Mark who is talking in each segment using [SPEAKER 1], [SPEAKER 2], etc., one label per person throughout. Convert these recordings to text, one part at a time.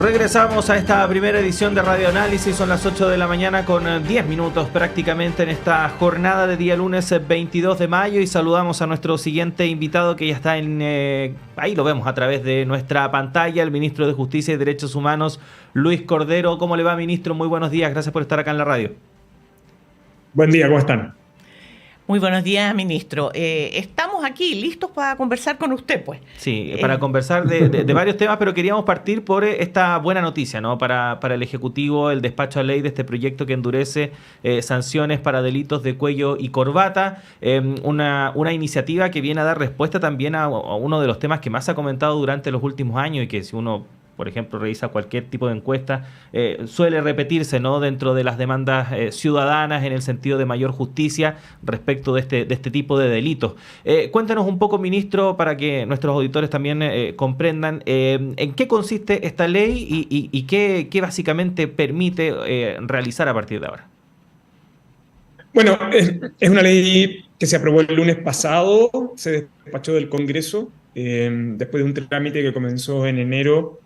[SPEAKER 1] Regresamos a esta primera edición de Radio Análisis, son las 8 de la mañana con 10 minutos prácticamente en esta jornada de día lunes 22 de mayo y saludamos a nuestro siguiente invitado que ya está ahí lo vemos a través de nuestra pantalla, el ministro de Justicia y Derechos Humanos, Luis Cordero. ¿Cómo le va, ministro? Muy buenos días, gracias por estar acá en la radio.
[SPEAKER 2] Buen día, ¿cómo están?
[SPEAKER 3] Muy buenos días, ministro. Estamos aquí listos para conversar con usted, pues.
[SPEAKER 1] Sí, para conversar de varios temas, pero queríamos partir por esta buena noticia, ¿no? Para el Ejecutivo, el despacho a ley de este proyecto que endurece sanciones para delitos de cuello y corbata. Una iniciativa que viene a dar respuesta también a uno de los temas que más se ha comentado durante los últimos años y que si uno, por ejemplo, revisa cualquier tipo de encuesta, suele repetirse, ¿no? Dentro de las demandas ciudadanas en el sentido de mayor justicia respecto de este tipo de delitos. Cuéntanos un poco, ministro, para que nuestros auditores también comprendan en qué consiste esta ley y qué básicamente permite realizar a partir de ahora.
[SPEAKER 2] Bueno, es una ley que se aprobó el lunes pasado, se despachó del Congreso, después de un trámite que comenzó en enero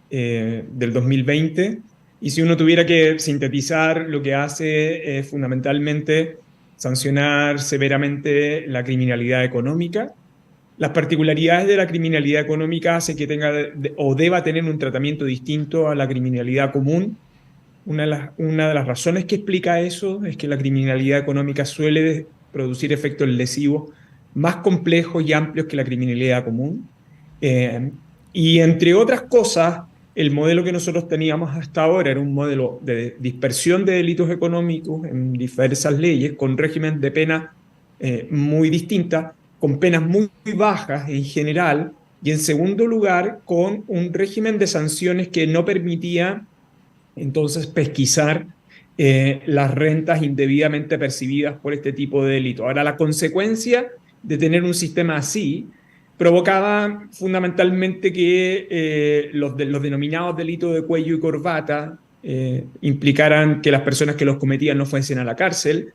[SPEAKER 2] del 2020, y si uno tuviera que sintetizar, lo que hace es fundamentalmente sancionar severamente la criminalidad económica. Las particularidades de la criminalidad económica hacen que tenga o deba tener un tratamiento distinto a la criminalidad común. Una de las razones que explica eso es que la criminalidad económica suele producir efectos lesivos más complejos y amplios que la criminalidad común. Y entre otras cosas, el modelo que nosotros teníamos hasta ahora era un modelo de dispersión de delitos económicos en diversas leyes, con régimen de pena muy distintas, con penas muy bajas en general, y en segundo lugar, con un régimen de sanciones que no permitía entonces pesquisar las rentas indebidamente percibidas por este tipo de delito. Ahora, la consecuencia de tener un sistema así provocaba fundamentalmente que los denominados delitos de cuello y corbata implicaran que las personas que los cometían no fuesen a la cárcel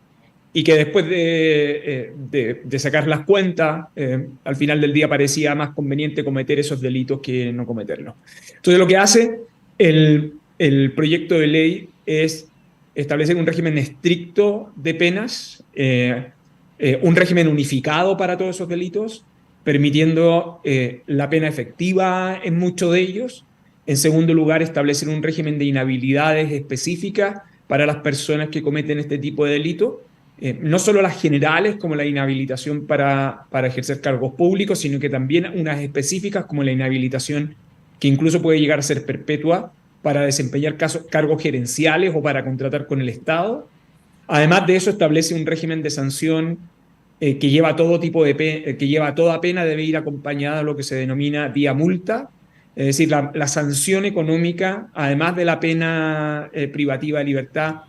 [SPEAKER 2] y que después de sacar las cuentas, al final del día parecía más conveniente cometer esos delitos que no cometerlos. Entonces, lo que hace el proyecto de ley es establecer un régimen estricto de penas, un régimen unificado para todos esos delitos, permitiendo la pena efectiva en muchos de ellos. En segundo lugar, establecer un régimen de inhabilidades específicas para las personas que cometen este tipo de delitos, no solo las generales como la inhabilitación para ejercer cargos públicos, sino que también unas específicas como la inhabilitación que incluso puede llegar a ser perpetua para desempeñar cargos gerenciales o para contratar con el Estado. Además de eso, establece un régimen de sanción que lleva todo tipo de que lleva toda pena debe ir acompañada de lo que se denomina vía multa, es decir, la sanción económica, además de la pena privativa de libertad,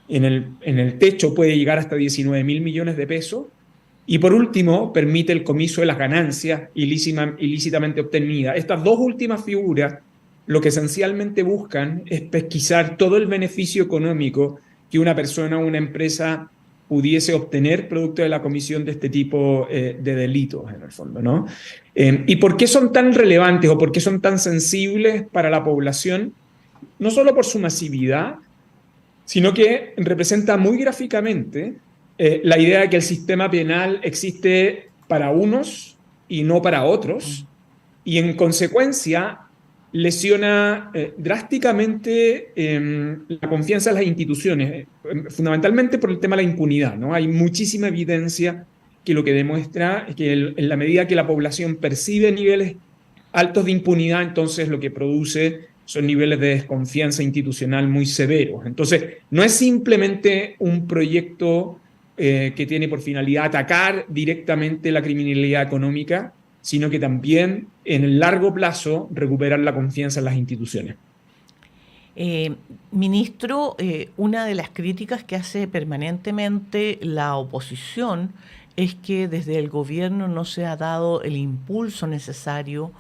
[SPEAKER 2] en el techo puede llegar hasta 19.000 millones de pesos. Y por último, permite el comiso de las ganancias ilícitamente obtenidas. Estas dos últimas figuras lo que esencialmente buscan es pesquisar todo el beneficio económico que una persona o una empresa pudiese obtener producto de la comisión de este tipo de delitos, en el fondo, ¿no? ¿Y por qué son tan relevantes o por qué son tan sensibles para la población? No solo por su masividad, sino que representa muy gráficamente la idea de que el sistema penal existe para unos y no para otros, y en consecuencia lesiona drásticamente la confianza en las instituciones, fundamentalmente por el tema de la impunidad, ¿no? Hay muchísima evidencia que lo que demuestra es que en la medida que la población percibe niveles altos de impunidad, entonces lo que produce son niveles de desconfianza institucional muy severos. Entonces, no es simplemente un proyecto que tiene por finalidad atacar directamente la criminalidad económica, sino que también en el largo plazo recuperar la confianza en las instituciones.
[SPEAKER 3] Ministro, una de las críticas que hace permanentemente la oposición es que desde el gobierno no se ha dado el impulso necesario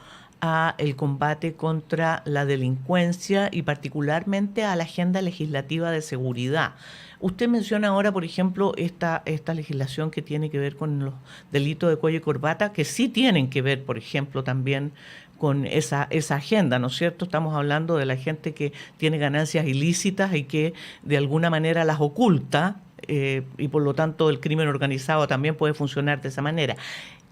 [SPEAKER 3] a el combate contra la delincuencia y particularmente a la agenda legislativa de seguridad. Usted menciona ahora, por ejemplo, esta legislación que tiene que ver con los delitos de cuello y corbata, que sí tienen que ver, por ejemplo, también con esa agenda, ¿no es cierto? Estamos hablando de la gente que tiene ganancias ilícitas y que de alguna manera las oculta, y por lo tanto el crimen organizado también puede funcionar de esa manera.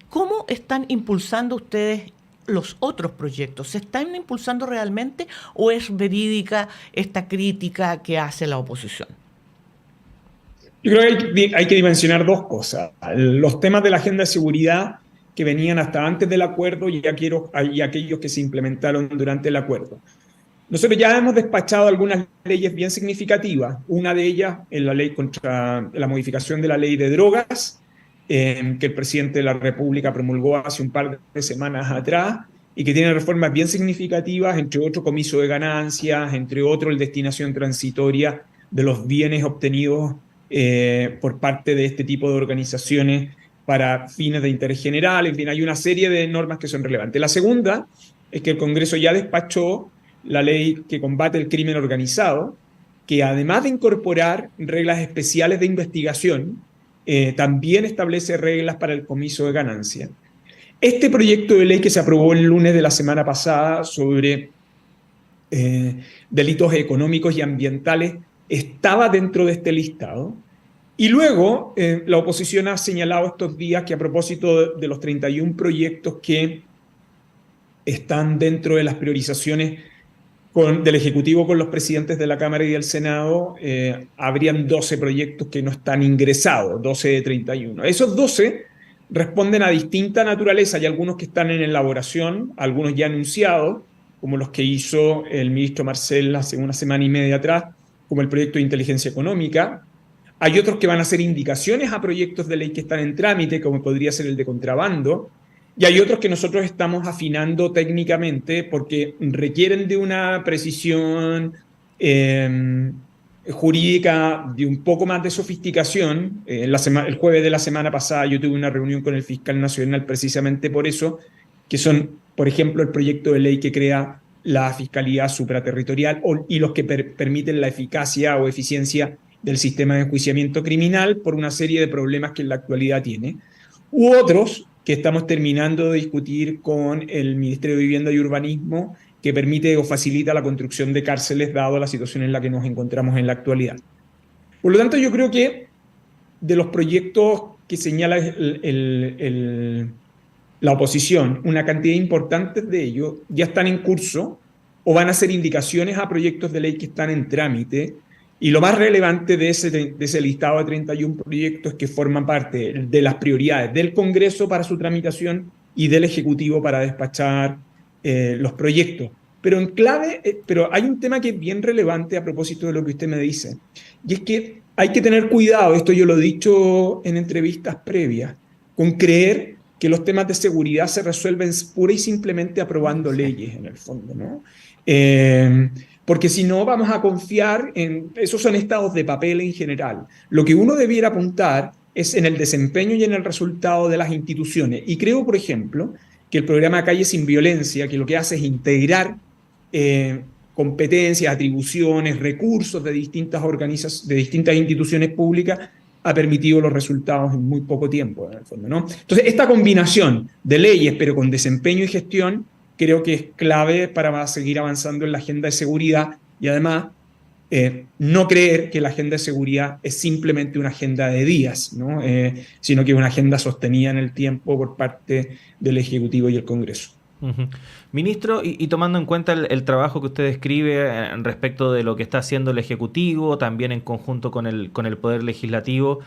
[SPEAKER 3] ¿Cómo están impulsando ustedes los otros proyectos? ¿Se están impulsando realmente o es verídica esta crítica que hace la oposición?
[SPEAKER 2] Yo creo que hay que dimensionar dos cosas. Los temas de la agenda de seguridad que venían hasta antes del acuerdo y aquellos que se implementaron durante el acuerdo. Nosotros ya hemos despachado algunas leyes bien significativas. Una de ellas es la ley contra la modificación de la ley de drogas, que el presidente de la República promulgó hace un par de semanas atrás y que tiene reformas bien significativas, entre otros comiso de ganancias, entre otros la destinación transitoria de los bienes obtenidos por parte de este tipo de organizaciones para fines de interés general. En fin, hay una serie de normas que son relevantes. La segunda es que el Congreso ya despachó la ley que combate el crimen organizado, que además de incorporar reglas especiales de investigación, también establece reglas para el comiso de ganancia. Este proyecto de ley que se aprobó el lunes de la semana pasada sobre delitos económicos y ambientales estaba dentro de este listado. Y luego la oposición ha señalado estos días que a propósito de los 31 proyectos que están dentro de las priorizaciones del Ejecutivo con los presidentes de la Cámara y del Senado, habrían 12 proyectos que no están ingresados, 12 de 31. Esos 12 responden a distinta naturaleza. Hay algunos que están en elaboración, algunos ya anunciados, como los que hizo el ministro Marcel hace una semana y media atrás, como el proyecto de inteligencia económica. Hay otros que van a ser indicaciones a proyectos de ley que están en trámite, como podría ser el de contrabando. Y hay otros que nosotros estamos afinando técnicamente porque requieren de una precisión jurídica de un poco más de sofisticación. El jueves de la semana pasada yo tuve una reunión con el fiscal nacional precisamente por eso, que son, por ejemplo, el proyecto de ley que crea la Fiscalía Supraterritorial y los que permiten la eficacia o eficiencia del sistema de enjuiciamiento criminal por una serie de problemas que en la actualidad tiene. U otros que estamos terminando de discutir con el Ministerio de Vivienda y Urbanismo, que permite o facilita la construcción de cárceles dado la situación en la que nos encontramos en la actualidad. Por lo tanto, yo creo que de los proyectos que señala la oposición, una cantidad importante de ellos ya están en curso o van a ser indicaciones a proyectos de ley que están en trámite. Y lo más relevante de ese listado de 31 proyectos que forman parte de las prioridades del Congreso para su tramitación y del Ejecutivo para despachar los proyectos. Pero hay un tema que es bien relevante a propósito de lo que usted me dice, y es que hay que tener cuidado, esto yo lo he dicho en entrevistas previas, con creer que los temas de seguridad se resuelven pura y simplemente aprobando leyes, en el fondo, ¿no? Porque si no, vamos a confiar en... Esos son estados de papel en general. Lo que uno debiera apuntar es en el desempeño y en el resultado de las instituciones. Y creo, por ejemplo, que el programa Calle Sin Violencia, que lo que hace es integrar competencias, atribuciones, recursos de distintas instituciones públicas, ha permitido los resultados en muy poco tiempo, en el fondo, ¿no? Entonces, esta combinación de leyes, pero con desempeño y gestión, creo que es clave para seguir avanzando en la agenda de seguridad y además no creer que la agenda de seguridad es simplemente una agenda de días, ¿no? Sino que es una agenda sostenida en el tiempo por parte del Ejecutivo y el Congreso.
[SPEAKER 1] Uh-huh. Ministro, y tomando en cuenta el trabajo que usted describe respecto de lo que está haciendo el Ejecutivo, también en conjunto con el Poder Legislativo,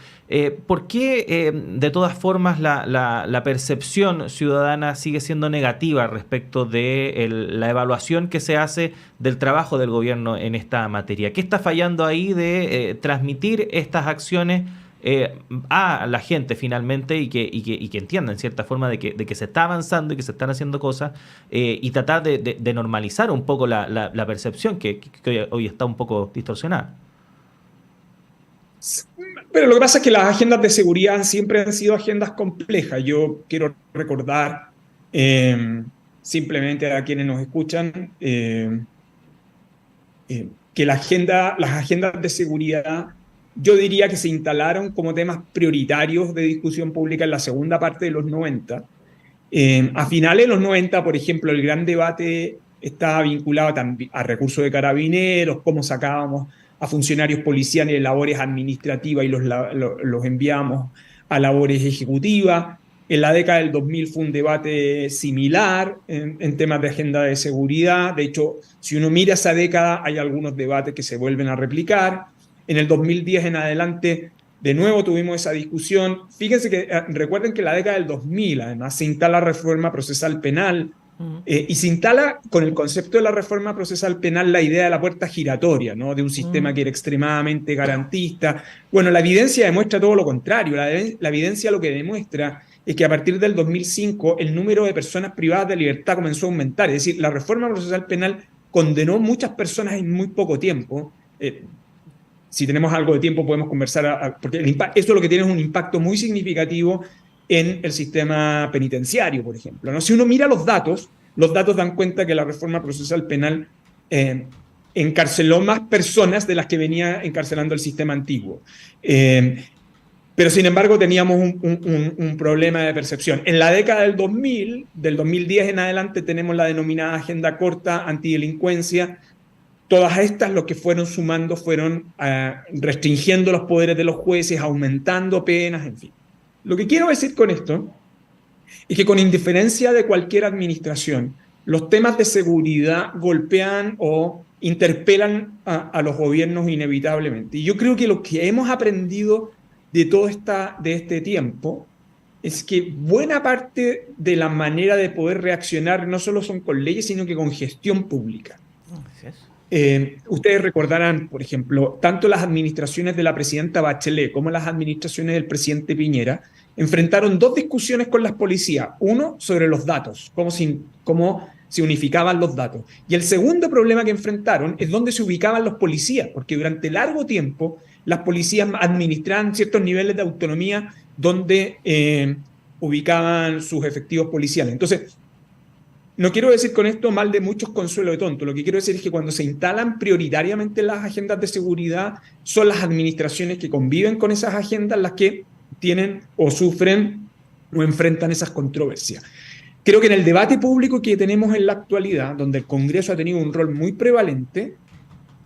[SPEAKER 1] ¿por qué de todas formas la percepción ciudadana sigue siendo negativa respecto de la evaluación que se hace del trabajo del gobierno en esta materia? ¿Qué está fallando ahí de transmitir estas acciones a la gente finalmente y que entienda en cierta forma de que se está avanzando y que se están haciendo cosas y tratar de normalizar un poco la percepción que hoy está un poco distorsionada?
[SPEAKER 2] Pero lo que pasa es que las agendas de seguridad siempre han sido agendas complejas. Yo quiero recordar simplemente a quienes nos escuchan que las agendas de seguridad, yo diría que se instalaron como temas prioritarios de discusión pública en la segunda parte de los 90 A finales de los 90, por ejemplo, el gran debate estaba vinculado a recursos de carabineros, cómo sacábamos a funcionarios policiales de labores administrativas y los enviábamos a labores ejecutivas. En la década del 2000 fue un debate similar en temas de agenda de seguridad. De hecho, si uno mira esa década, hay algunos debates que se vuelven a replicar. En el 2010 en adelante, de nuevo tuvimos esa discusión. Fíjense que, recuerden que en la década del 2000, además, se instala la reforma procesal penal, y se instala con el concepto de la reforma procesal penal la idea de la puerta giratoria, ¿no? De un sistema que era extremadamente garantista. Bueno, la evidencia demuestra todo lo contrario. La evidencia lo que demuestra es que a partir del 2005 el número de personas privadas de libertad comenzó a aumentar. Es decir, la reforma procesal penal condenó muchas personas en muy poco tiempo. Si tenemos algo de tiempo podemos conversar, porque eso lo que tiene es un impacto muy significativo en el sistema penitenciario, por ejemplo, ¿no? Si uno mira los datos dan cuenta que la reforma procesal penal encarceló más personas de las que venía encarcelando el sistema antiguo. Pero sin embargo teníamos un problema de percepción. En la década del 2000, del 2010 en adelante, tenemos la denominada agenda corta, antidelincuencia. Todas estas lo que fueron sumando fueron restringiendo los poderes de los jueces, aumentando penas, en fin. Lo que quiero decir con esto es que con indiferencia de cualquier administración, los temas de seguridad golpean o interpelan a los gobiernos inevitablemente. Y yo creo que lo que hemos aprendido de todo este tiempo es que buena parte de la manera de poder reaccionar no solo son con leyes, sino que con gestión pública. Ustedes recordarán, por ejemplo, tanto las administraciones de la presidenta Bachelet como las administraciones del presidente Piñera enfrentaron dos discusiones con las policías. Uno, sobre los datos, cómo se unificaban los datos. Y el segundo problema que enfrentaron es dónde se ubicaban los policías, porque durante largo tiempo las policías administraban ciertos niveles de autonomía donde ubicaban sus efectivos policiales. Entonces, no quiero decir con esto mal de muchos consuelo de tonto. Lo que quiero decir es que cuando se instalan prioritariamente las agendas de seguridad, son las administraciones que conviven con esas agendas las que tienen o sufren o enfrentan esas controversias. Creo que en el debate público que tenemos en la actualidad, donde el Congreso ha tenido un rol muy prevalente,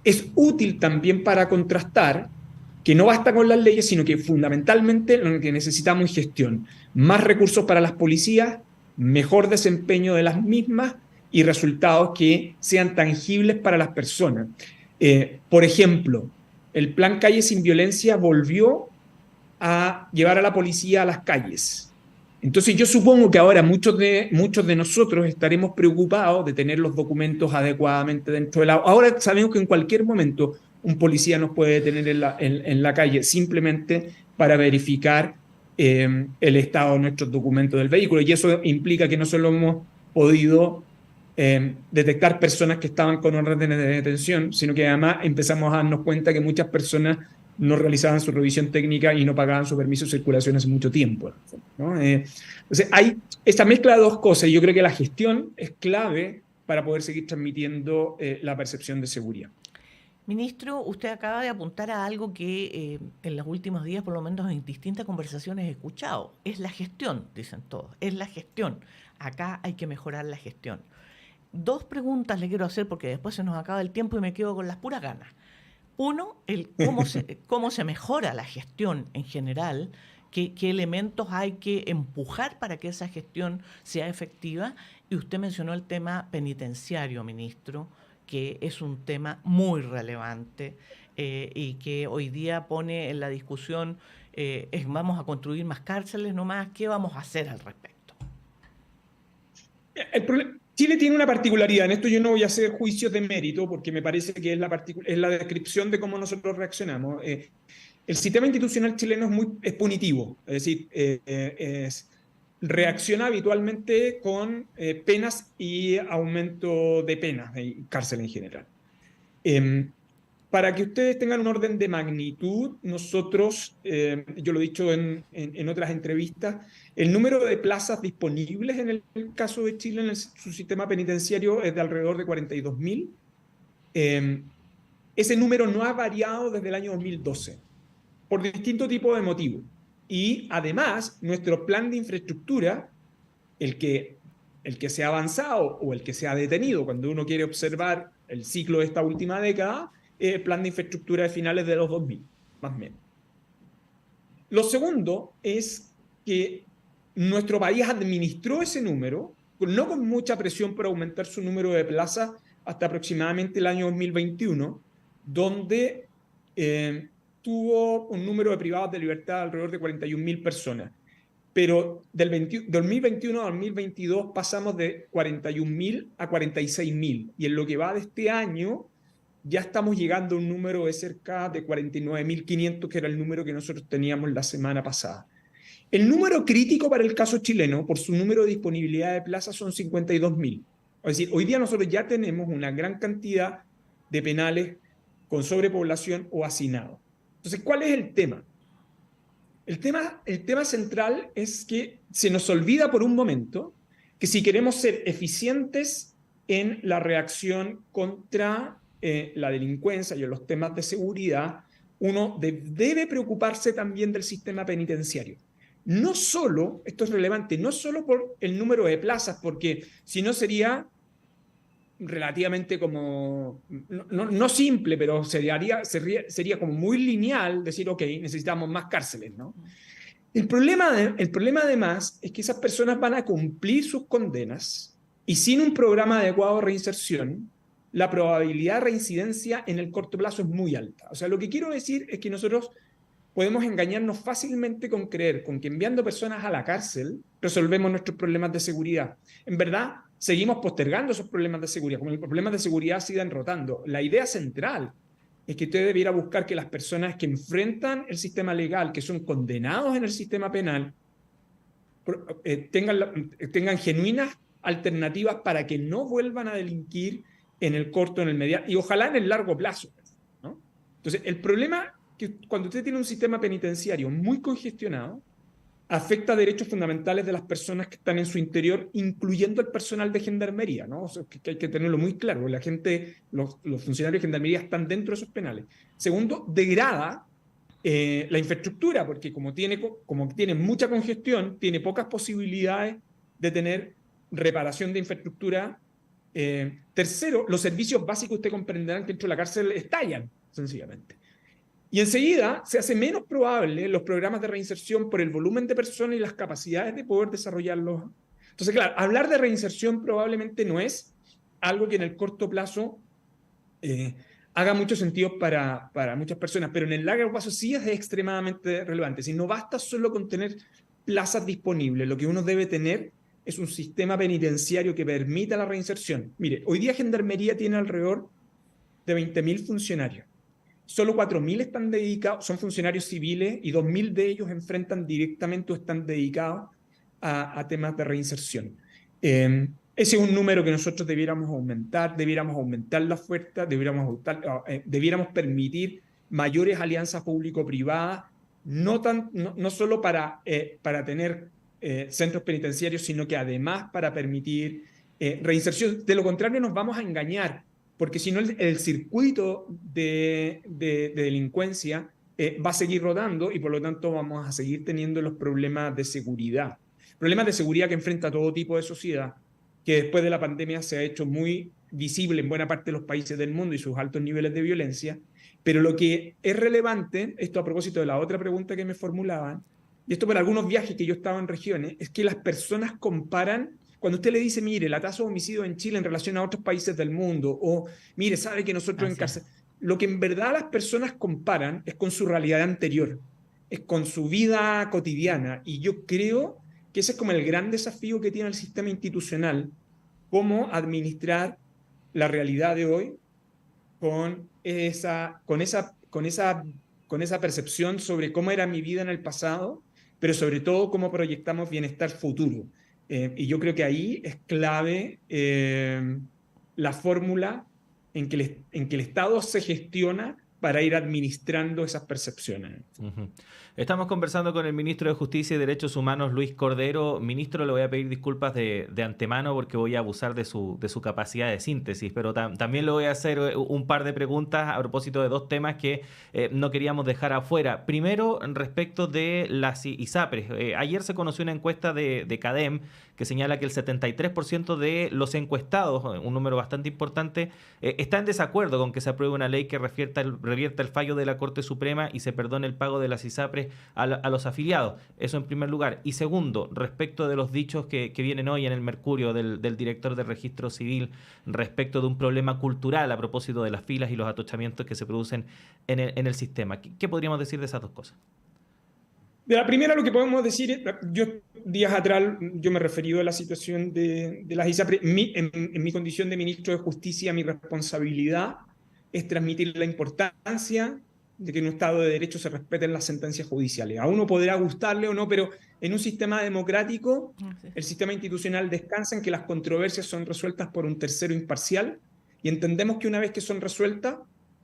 [SPEAKER 2] es útil también para contrastar que no basta con las leyes, sino que fundamentalmente lo que necesitamos es gestión. Más recursos para las policías, mejor desempeño de las mismas y resultados que sean tangibles para las personas. Por ejemplo, el plan Calle Sin Violencia volvió a llevar a la policía a las calles. Entonces yo supongo que ahora muchos de nosotros estaremos preocupados de tener los documentos adecuadamente dentro de la... Ahora sabemos que en cualquier momento un policía nos puede detener en la calle simplemente para verificar el estado de nuestros documentos del vehículo, y eso implica que no solo hemos podido detectar personas que estaban con órdenes de detención, sino que además empezamos a darnos cuenta que muchas personas no realizaban su revisión técnica y no pagaban su permiso de circulación hace mucho tiempo, ¿no? Entonces hay esta mezcla de dos cosas, y yo creo que la gestión es clave para poder seguir transmitiendo la percepción de seguridad.
[SPEAKER 3] Ministro, usted acaba de apuntar a algo que en los últimos días, por lo menos en distintas conversaciones he escuchado. Es la gestión, dicen todos. Es la gestión. Acá hay que mejorar la gestión. Dos preguntas le quiero hacer porque después se nos acaba el tiempo y me quedo con las puras ganas. Uno, cómo se mejora la gestión en general, qué elementos hay que empujar para que esa gestión sea efectiva. Y usted mencionó el tema penitenciario, ministro, que es un tema muy relevante y que hoy día pone en la discusión, ¿vamos a construir más cárceles nomás? ¿Qué vamos a hacer al respecto?
[SPEAKER 2] Chile tiene una particularidad, en esto yo no voy a hacer juicios de mérito porque me parece que es la descripción de cómo nosotros reaccionamos. El sistema institucional chileno es punitivo, es decir, reacciona habitualmente con penas y aumento de penas, de cárcel en general. Para que ustedes tengan un orden de magnitud, nosotros, yo lo he dicho en otras entrevistas, el número de plazas disponibles en el caso de Chile en su sistema penitenciario es de alrededor de 42.000. Ese número no ha variado desde el año 2012, por distintos tipos de motivos. Y además, nuestro plan de infraestructura el que, el que se ha avanzado o el que se ha detenido cuando uno quiere observar el ciclo de esta última década, es el plan de infraestructura de finales de los 2000, más o menos. Lo segundo es que nuestro país administró ese número, no con mucha presión por aumentar su número de plazas hasta aproximadamente el año 2021, donde tuvo un número de privados de libertad de alrededor de 41.000 personas. Pero del 2021 a 2022 pasamos de 41.000 a 46.000. Y en lo que va de este año ya estamos llegando a un número de cerca de 49.500, que era el número que nosotros teníamos la semana pasada. El número crítico para el caso chileno, por su número de disponibilidad de plazas, son 52.000. Es decir, hoy día nosotros ya tenemos una gran cantidad de penales con sobrepoblación o hacinados. Entonces, ¿cuál es el tema? El tema central es que se nos olvida por un momento que si queremos ser eficientes en la reacción contra la delincuencia y en los temas de seguridad, uno debe preocuparse también del sistema penitenciario. No solo, esto es relevante, no solo por el número de plazas, porque si no sería relativamente como, no simple, pero sería como muy lineal decir, ok, necesitamos más cárceles, ¿no? El problema además es que esas personas van a cumplir sus condenas y sin un programa adecuado de reinserción, la probabilidad de reincidencia en el corto plazo es muy alta. O sea, lo que quiero decir es que nosotros podemos engañarnos fácilmente con creer con que enviando personas a la cárcel resolvemos nuestros problemas de seguridad. En verdad, seguimos postergando esos problemas de seguridad, como los problemas de seguridad sigan rotando. La idea central es que usted debiera buscar que las personas que enfrentan el sistema legal, que son condenados en el sistema penal, tengan genuinas alternativas para que no vuelvan a delinquir en el corto, en el mediano y ojalá en el largo plazo, ¿no? Entonces, el problema que cuando usted tiene un sistema penitenciario muy congestionado, afecta derechos fundamentales de las personas que están en su interior, incluyendo el personal de gendarmería, ¿no? O sea, que hay que tenerlo muy claro. La gente, los funcionarios de gendarmería están dentro de esos penales. Segundo, degrada la infraestructura, porque como tiene mucha congestión, tiene pocas posibilidades de tener reparación de infraestructura. Tercero, los servicios básicos, usted comprenderán que dentro de la cárcel estallan, sencillamente. Y enseguida se hace menos probable los programas de reinserción por el volumen de personas y las capacidades de poder desarrollarlos. Entonces, claro, hablar de reinserción probablemente no es algo que en el corto plazo haga mucho sentido para muchas personas, pero en el largo plazo sí es extremadamente relevante. Si no basta solo con tener plazas disponibles, lo que uno debe tener es un sistema penitenciario que permita la reinserción. Mire, hoy día Gendarmería tiene alrededor de 20.000 funcionarios. Solo 4.000 están dedicados, son funcionarios civiles y 2.000 de ellos enfrentan directamente o están dedicados a temas de reinserción. Ese es un número que nosotros debiéramos aumentar la oferta, debiéramos permitir mayores alianzas público-privadas, no solo para tener centros penitenciarios, sino que además para permitir reinserción. De lo contrario, nos vamos a engañar, porque si no el circuito de delincuencia va a seguir rodando y por lo tanto vamos a seguir teniendo los problemas de seguridad. Problemas de seguridad que enfrenta todo tipo de sociedad, que después de la pandemia se ha hecho muy visible en buena parte de los países del mundo y sus altos niveles de violencia. Pero lo que es relevante, esto a propósito de la otra pregunta que me formulaban, y esto por algunos viajes que yo estaba en regiones, es que las personas comparan. Cuando usted le dice, mire, la tasa de homicidio en Chile en relación a otros países del mundo, o mire, sabe que nosotros en cárcel, lo que en verdad las personas comparan es con su realidad anterior, es con su vida cotidiana. Y yo creo que ese es como el gran desafío que tiene el sistema institucional, cómo administrar la realidad de hoy con esa percepción sobre cómo era mi vida en el pasado, pero sobre todo cómo proyectamos bienestar futuro. Y yo creo que ahí es clave la fórmula en que el Estado se gestiona para ir administrando esas percepciones.
[SPEAKER 1] Ujú. Estamos conversando con el ministro de Justicia y Derechos Humanos, Luis Cordero. Ministro, le voy a pedir disculpas de antemano porque voy a abusar de su capacidad de síntesis, pero también le voy a hacer un par de preguntas a propósito de dos temas que no queríamos dejar afuera. Primero, respecto de las ISAPRES. Ayer se conoció una encuesta de CADEM que señala que el 73% de los encuestados, un número bastante importante, está en desacuerdo con que se apruebe una ley que revierta el fallo de la Corte Suprema y se perdone el pago de las ISAPRES a los afiliados. Eso en primer lugar. Y segundo, respecto de los dichos que vienen hoy en el Mercurio del director del Registro Civil respecto de un problema cultural a propósito de las filas y los atochamientos que se producen en el sistema. ¿Qué podríamos decir de esas dos cosas?
[SPEAKER 2] De la primera, lo que podemos decir, días atrás, yo me he referido a la situación de las ISAPRES. En mi condición de ministro de Justicia, mi responsabilidad es transmitir la importancia de que en un Estado de Derecho se respeten las sentencias judiciales. A uno podrá gustarle o no, pero en un sistema democrático, el sistema institucional descansa en que las controversias son resueltas por un tercero imparcial, y entendemos que una vez que son resueltas,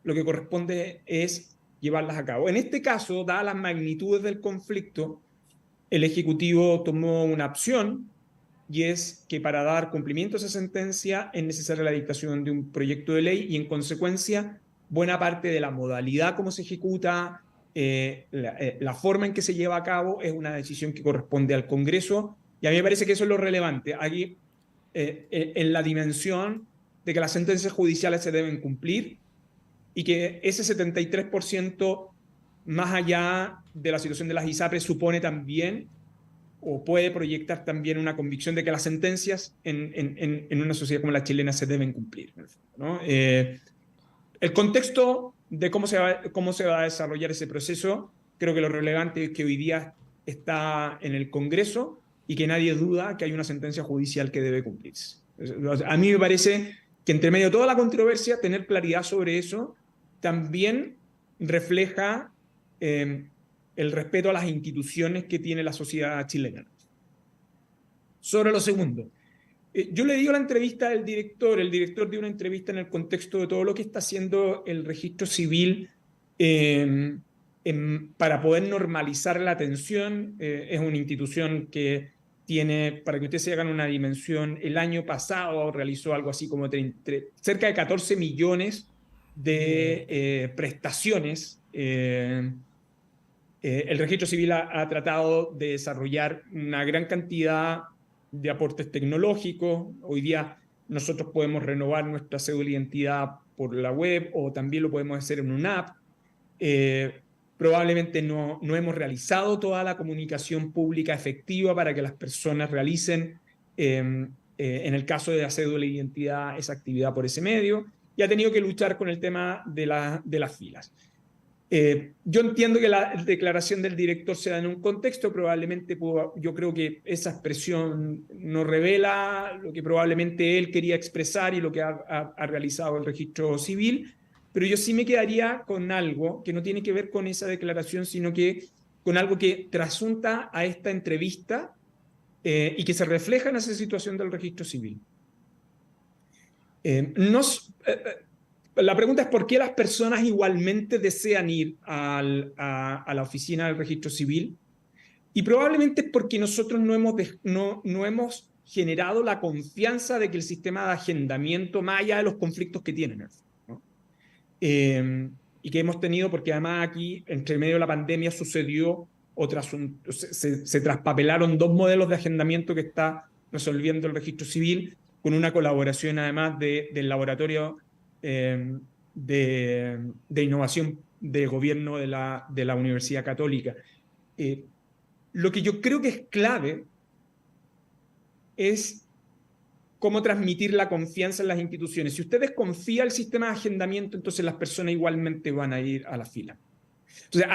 [SPEAKER 2] lo que corresponde es llevarlas a cabo. En este caso, dadas las magnitudes del conflicto, el Ejecutivo tomó una opción, y es que para dar cumplimiento a esa sentencia es necesaria la dictación de un proyecto de ley, y en consecuencia buena parte de la modalidad como se ejecuta, la forma en que se lleva a cabo, es una decisión que corresponde al Congreso, y a mí me parece que eso es lo relevante aquí, en la dimensión de que las sentencias judiciales se deben cumplir, y que ese 73%, más allá de la situación de las ISAPRES, supone también o puede proyectar también una convicción de que las sentencias en una sociedad como la chilena se deben cumplir, ¿no? El contexto de cómo se va a desarrollar ese proceso, creo que lo relevante es que hoy día está en el Congreso y que nadie duda que hay una sentencia judicial que debe cumplirse. A mí me parece que entre medio de toda la controversia, tener claridad sobre eso también refleja el respeto a las instituciones que tiene la sociedad chilena. Sobre lo segundo, yo le digo la entrevista del director, el director dio una entrevista en el contexto de todo lo que está haciendo el registro civil para poder normalizar la atención. Es una institución que tiene, para que ustedes se hagan una dimensión, el año pasado realizó algo así como cerca de 14 millones de prestaciones. El registro civil ha tratado de desarrollar una gran cantidad de aportes tecnológicos. Hoy día nosotros podemos renovar nuestra cédula de identidad por la web, o también lo podemos hacer en una app. Probablemente no hemos realizado toda la comunicación pública efectiva para que las personas realicen, en el caso de la cédula de identidad, esa actividad por ese medio, y ha tenido que luchar con el tema de las filas. Yo entiendo que la declaración del director se da en un contexto, probablemente yo creo que esa expresión no revela lo que probablemente él quería expresar y lo que ha realizado el registro civil, pero yo sí me quedaría con algo que no tiene que ver con esa declaración, sino que con algo que trasunta a esta entrevista y que se refleja en esa situación del registro civil. La pregunta es por qué las personas igualmente desean ir a la oficina del registro civil, y probablemente es porque nosotros no hemos generado la confianza de que el sistema de agendamiento, más allá de los conflictos que tienen, ¿no? Y que hemos tenido, porque además aquí, entre medio de la pandemia, sucedió se traspapelaron dos modelos de agendamiento que está resolviendo el registro civil, con una colaboración además del laboratorio de innovación del gobierno de la Universidad Católica. Lo que yo creo que es clave es cómo transmitir la confianza en las instituciones. Si usted desconfía del sistema de agendamiento, entonces las personas igualmente van a ir a la fila. Entonces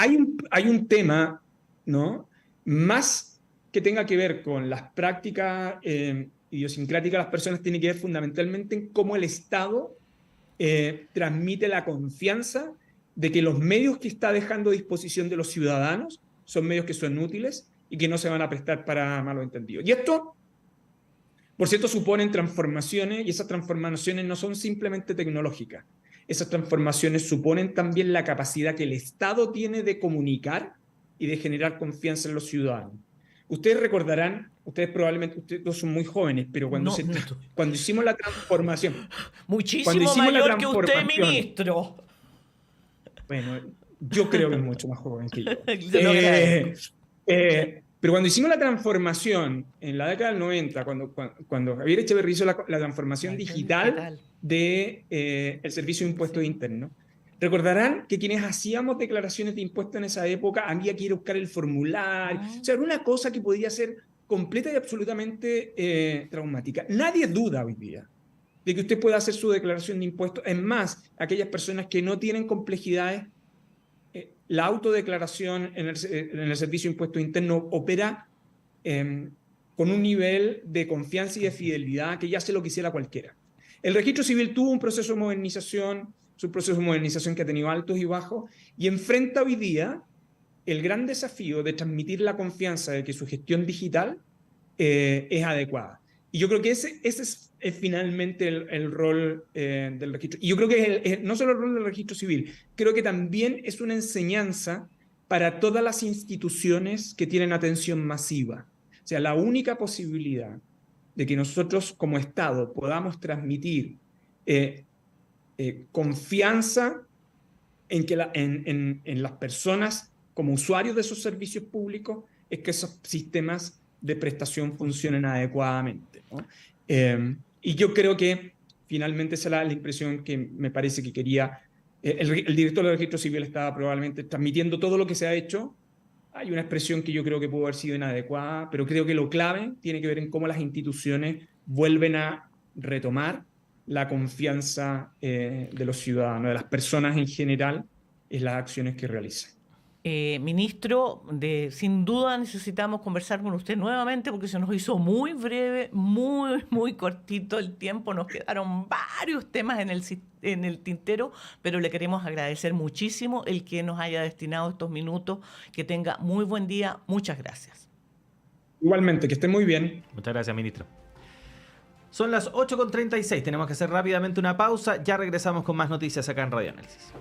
[SPEAKER 2] hay un tema, ¿no?, más que tenga que ver con las prácticas idiosincráticas de las personas, tiene que ver fundamentalmente en cómo el Estado transmite la confianza de que los medios que está dejando a disposición de los ciudadanos son medios que son útiles y que no se van a prestar para malos entendidos. Y esto, por cierto, suponen transformaciones, y esas transformaciones no son simplemente tecnológicas. esas transformaciones suponen también la capacidad que el Estado tiene de comunicar y de generar confianza en los ciudadanos. Ustedes recordarán, ustedes probablemente, ustedes dos son muy jóvenes, pero cuando hicimos la transformación...
[SPEAKER 3] Muchísimo mayor que usted, ministro.
[SPEAKER 2] Bueno, yo creo que es mucho más joven que yo.
[SPEAKER 3] Se lo agradezco.
[SPEAKER 2] Pero cuando hicimos la transformación en la década del 90, cuando Javier Echeverría hizo la transformación digital del Servicio de Impuestos Internos, recordarán que quienes hacíamos declaraciones de impuestos en esa época había que ir a buscar el formulario. O sea, era una cosa que podía ser completa y absolutamente traumática. Nadie duda hoy día de que usted pueda hacer su declaración de impuestos. Es más, aquellas personas que no tienen complejidades, la autodeclaración en el Servicio de Impuestos Internos opera con un nivel de confianza y de fidelidad que ya se lo quisiera cualquiera. El registro civil tuvo un proceso de modernización, es un proceso de modernización que ha tenido altos y bajos, y enfrenta hoy día el gran desafío de transmitir la confianza de que su gestión digital es adecuada. Y yo creo que ese es finalmente el rol del registro. Y yo creo que no solo el rol del registro civil, creo que también es una enseñanza para todas las instituciones que tienen atención masiva. O sea, la única posibilidad de que nosotros como Estado podamos transmitir confianza en las personas como usuarios de esos servicios públicos es que esos sistemas de prestación funcionen adecuadamente, ¿no? Y yo creo que finalmente esa era la impresión que me parece que quería. El director del registro civil estaba probablemente transmitiendo todo lo que se ha hecho. Hay una expresión que yo creo que pudo haber sido inadecuada, pero creo que lo clave tiene que ver en cómo las instituciones vuelven a retomar la confianza de los ciudadanos, de las personas en general, en las acciones que realizan.
[SPEAKER 3] Ministro, sin duda necesitamos conversar con usted nuevamente porque se nos hizo muy breve, muy cortito el tiempo. Nos quedaron varios temas en el tintero, pero le queremos agradecer muchísimo el que nos haya destinado estos minutos. Que tenga muy buen día. Muchas gracias.
[SPEAKER 2] Igualmente, que esté muy bien.
[SPEAKER 1] Muchas gracias, ministro. Son las 8:36. Tenemos que hacer rápidamente una pausa. Ya regresamos con más noticias acá en Radio Análisis.